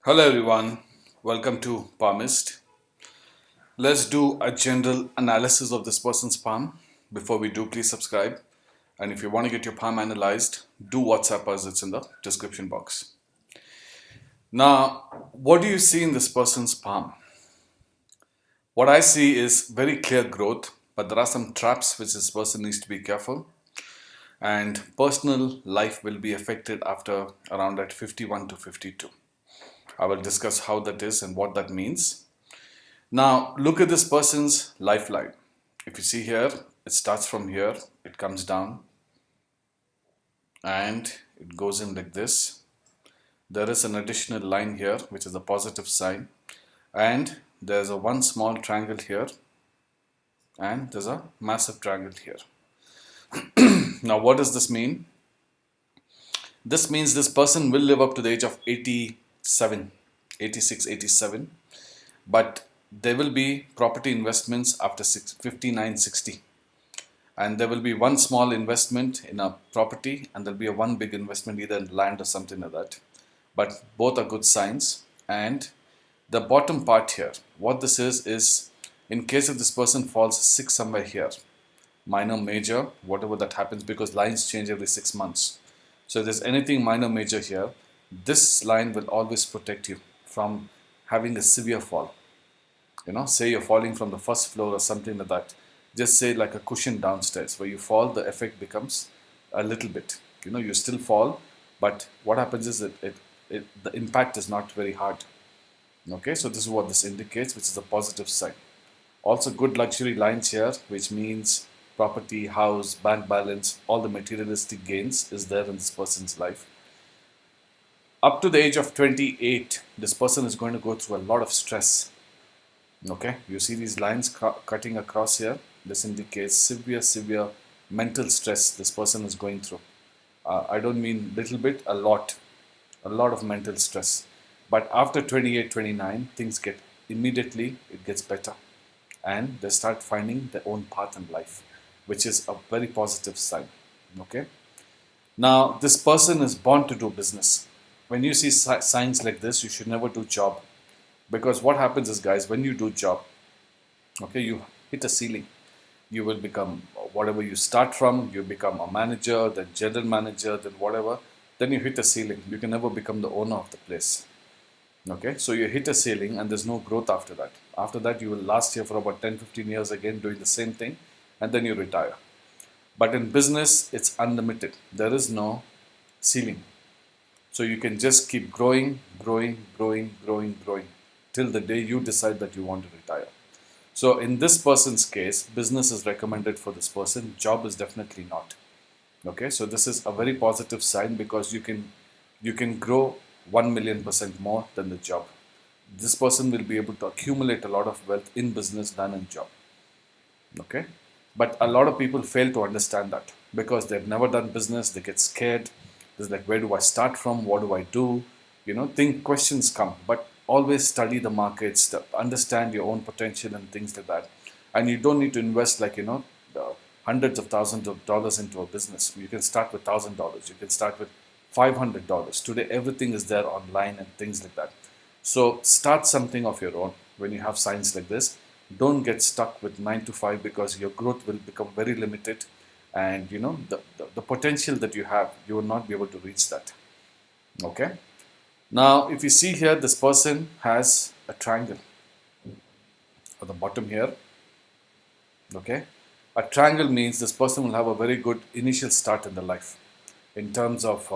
Hello everyone, welcome to Palmist. Let's do a general analysis of this person's palm. Before we do, please subscribe. And if you want to get your palm analyzed, do WhatsApp us, it's in the description box. Now, what do you see in this person's palm? What I see is very clear growth, but there are some traps which this person needs to be careful. And personal life will be affected after around at 51 to 52. I will discuss how that is and what that means. Now, look at this person's lifeline. If you see here, it starts from here, it comes down, and it goes in like this. There is an additional line here, which is a positive sign, and there's a one small triangle here, and there's a massive triangle here. Now, what does this mean? This means this person will live up to the age of 87, 86, 87, but there will be property investments after 59, 60. And there will be one small investment in a property, and there'll be a one big investment either in land or something like that. But both are good signs. And the bottom part here, what this is in case if this person falls sick somewhere here, minor, major, whatever that happens, because lines change every 6 months. So if there's anything minor, major here, this line will always protect you from having a severe fall. Say you're falling from the first floor or something like that. Just say like a cushion downstairs. Where you fall, the effect becomes a little bit. You still fall, but what happens is that the impact is not very hard. Okay, so this is what this indicates, which is a positive sign. Also good luxury lines here, which means property, house, bank balance, all the materialistic gains is there in this person's life. Up to the age of 28, this person is going to go through a lot of stress. Okay, you see these lines cutting across here. This indicates severe mental stress this person is going through. I don't mean little bit, a lot of mental stress. But after 28, 29, things get immediately, it gets better. And they start finding their own path in life, which is a very positive sign. Okay. Now, this person is born to do business. When you see signs like this, you should never do job. Because what happens is, guys, when you do job, okay, you hit a ceiling. You will become whatever you start from, you become a manager, then general manager, then whatever. Then you hit a ceiling. You can never become the owner of the place. Okay, so you hit a ceiling and there's no growth after that. After that, you will last here for about 10, 15 years again doing the same thing, and then you retire. But in business, it's unlimited. There is no ceiling. So you can just keep growing till the day you decide that you want to retire. So in this person's case, business is recommended for this person. Job is definitely not. Okay, so this is a very positive sign because you can grow 1,000,000% more than the job. This person will be able to accumulate a lot of wealth in business than in job. Okay, but a lot of people fail to understand that because they've never done business. They get scared. It's like, where do I start from? What do I do? Questions come, but always study the markets, understand your own potential and things like that. And you don't need to invest hundreds of thousands of dollars into a business. You can start with $1,000. You can start with $500. Today, everything is there online and things like that. So start something of your own when you have signs like this. Don't get stuck with 9 to 5 because your growth will become very limited. And the potential that you have, you will not be able to reach that. Okay. Now, if you see here, this person has a triangle at the bottom here. Okay. A triangle means this person will have a very good initial start in the life in terms of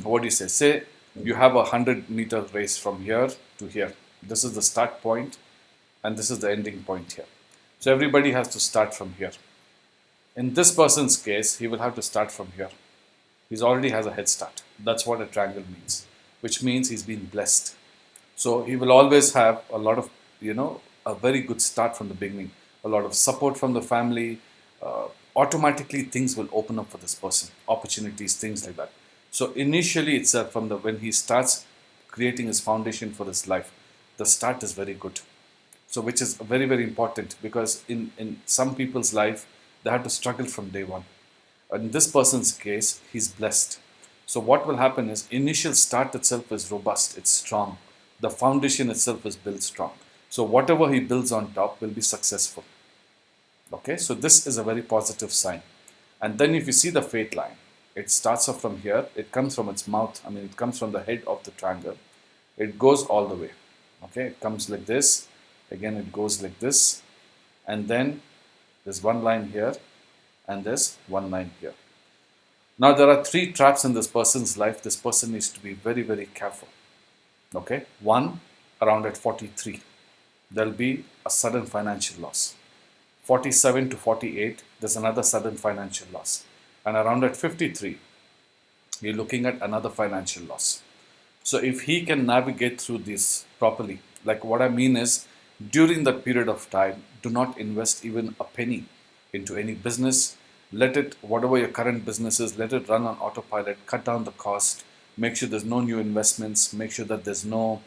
what do you say? Say you have a 100-meter race from here to here. This is the start point and this is the ending point here. So everybody has to start from here. In this person's case, he will have to start from here. He already has a head start. That's what a triangle means, which means he's been blessed. So he will always have a lot of, a very good start from the beginning, a lot of support from the family. Automatically things will open up for this person, opportunities, things like that. So initially itself, when he starts creating his foundation for his life, the start is very good. So which is very, very important because in some people's life, they have to struggle from day one. In this person's case, he's blessed. So what will happen is initial start itself is robust, it's strong. The foundation itself is built strong. So whatever he builds on top will be successful. Okay, so this is a very positive sign. And then if you see the fate line, it starts off from here, it comes from its mouth, I mean it comes from the head of the triangle, it goes all the way. Okay, it comes like this, again it goes like this, and then there's one line here and there's one line here. Now there are three traps in this person's life. This person needs to be very, very careful. Okay, one, around at 43, there'll be a sudden financial loss. 47 to 48, there's another sudden financial loss. And around at 53, you're looking at another financial loss. So if he can navigate through this properly, like what I mean is, during that period of time, do not invest even a penny into any business. Let it, whatever your current business is, let it run on autopilot, cut down the cost, make sure there's no new investments, make sure that there's no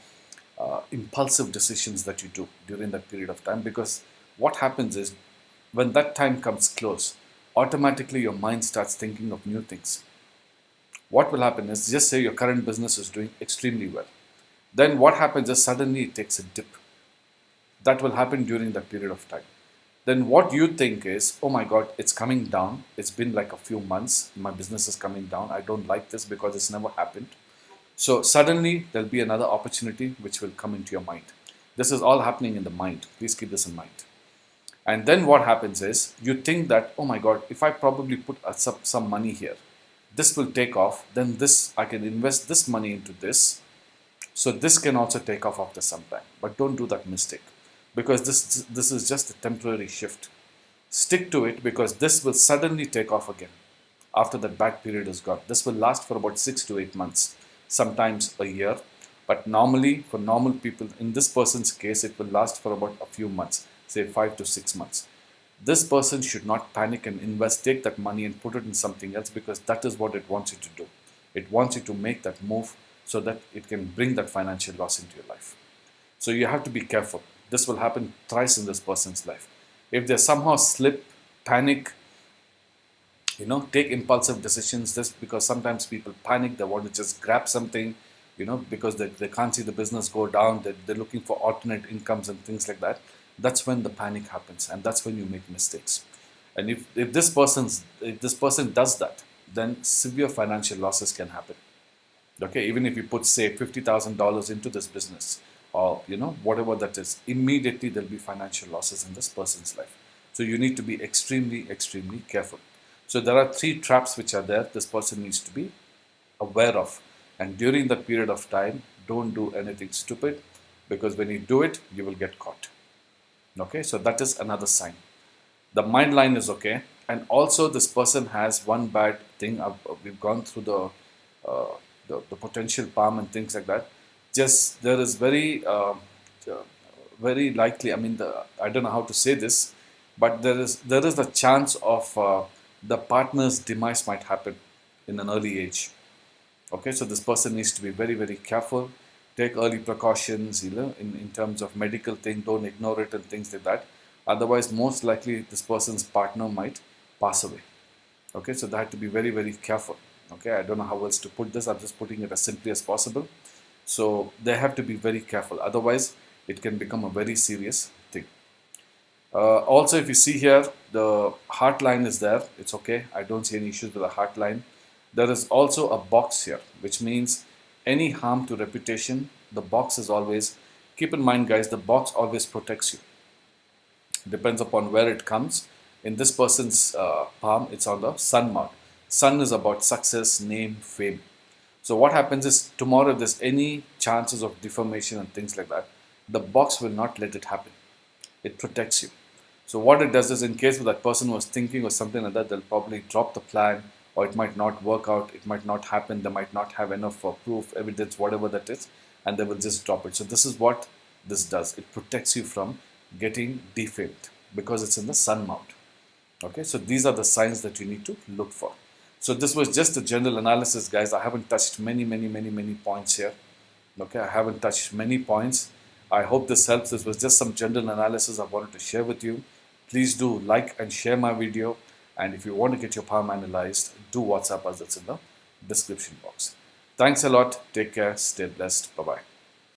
impulsive decisions that you do during that period of time. Because what happens is, when that time comes close, automatically your mind starts thinking of new things. What will happen is, just say your current business is doing extremely well. Then what happens is suddenly it takes a dip. That will happen during that period of time. Then what you think is, oh my God, it's coming down. It's been like a few months. My business is coming down. I don't like this because it's never happened. So suddenly there'll be another opportunity which will come into your mind. This is all happening in the mind. Please keep this in mind. And then what happens is, you think that, oh my God, if I probably put some money here, this will take off. Then this, I can invest this money into this. So this can also take off after some time. But don't do that mistake, because this is just a temporary shift. Stick to it, because this will suddenly take off again after that bad period is gone. This will last for about 6 to 8 months, sometimes a year. But normally, for normal people, in this person's case, it will last for about a few months, say 5 to 6 months. This person should not panic and invest, take that money and put it in something else, because that is what it wants you to do. It wants you to make that move so that it can bring that financial loss into your life. So you have to be careful. This will happen thrice in this person's life. If they somehow slip, panic, take impulsive decisions, just because sometimes people panic, they want to just grab something, because they can't see the business go down, they're looking for alternate incomes and things like that. That's when the panic happens, and that's when you make mistakes. And if this person does that, then severe financial losses can happen. Okay, even if you put, say, $50,000 into this business, or whatever that is, immediately there'll be financial losses in this person's life. So you need to be extremely, extremely careful. So there are three traps which are there. This person needs to be aware of. And during that period of time, don't do anything stupid, because when you do it, you will get caught. Okay, so that is another sign. The mind line is okay. And also this person has one bad thing. We've gone through the potential palm and things like that. Just there is very likely, I don't know how to say this, but there is the chance of the partner's demise might happen in an early age. Okay, so this person needs to be very, very careful. Take early precautions, in terms of medical thing. Don't ignore it and things like that. Otherwise, most likely this person's partner might pass away. Okay, so they have to be very, very careful. Okay, I don't know how else to put this. I'm just putting it as simply as possible. So they have to be very careful. Otherwise, it can become a very serious thing. Also, if you see here, the heart line is there. It's okay. I don't see any issues with the heart line. There is also a box here, which means any harm to reputation, the box is always, keep in mind guys, the box always protects you. Depends upon where it comes. In this person's palm, it's on the sun mount. Sun is about success, name, fame. So what happens is, tomorrow if there's any chances of deformation and things like that, the box will not let it happen. It protects you. So what it does is, in case that person was thinking or something like that, they'll probably drop the plan, or it might not work out, it might not happen, they might not have enough for proof, evidence, whatever that is, and they will just drop it. So this is what this does. It protects you from getting defamed, because it's in the sun mount. Okay, so these are the signs that you need to look for. So this was just a general analysis, guys. I haven't touched many points here. Okay, I haven't touched many points. I hope this helps. This was just some general analysis I wanted to share with you. Please do like and share my video. And if you want to get your palm analyzed, do WhatsApp us. It's in the description box. Thanks a lot. Take care. Stay blessed. Bye bye.